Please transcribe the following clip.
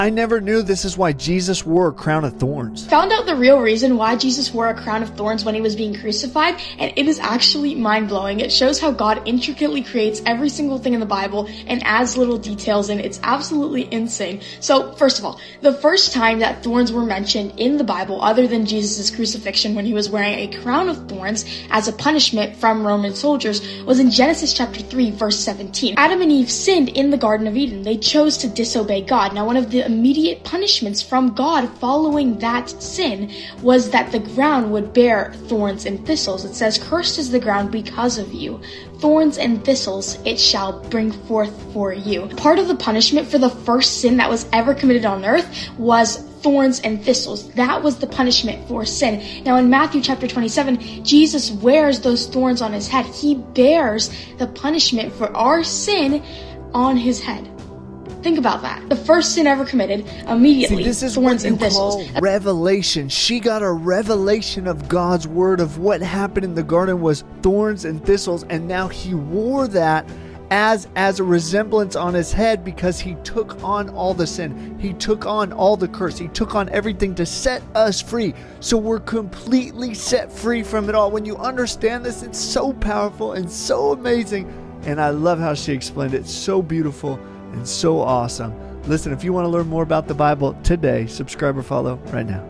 I never knew this is why Jesus wore a crown of thorns. Found out the real reason why Jesus wore a crown of thorns when he was being crucified, and it is actually mind-blowing. It shows how God intricately creates every single thing in the Bible and adds little details in. It's absolutely insane. So, first of all, the first time that thorns were mentioned in the Bible, other than Jesus' crucifixion when he was wearing a crown of thorns as a punishment from Roman soldiers, was in Genesis chapter 3, verse 17. Adam and Eve sinned in the Garden of Eden. They chose to disobey God. Now, one of the immediate punishments from God following that sin was that the ground would bear thorns and thistles. It says, "Cursed is the ground because of you. Thorns and thistles it shall bring forth for you." Part of the punishment for the first sin that was ever committed on earth was thorns and thistles. That was the punishment for sin. Now in Matthew chapter 27, Jesus wears those thorns on his head. He bears the punishment for our sin on his head. Think about that. The first sin ever committed, immediately, See, this is thorns what you and thistles. call revelation. She got a revelation of God's word of what happened in the garden was thorns and thistles, and now he wore that as a resemblance on his head because he took on all the sin. He took on all the curse. He took on everything to set us free. So we're completely set free from it all. When you understand this, it's so powerful and so amazing. And I love how she explained it. So beautiful and so awesome. Listen, if you want to learn more about the Bible today, subscribe or follow right now.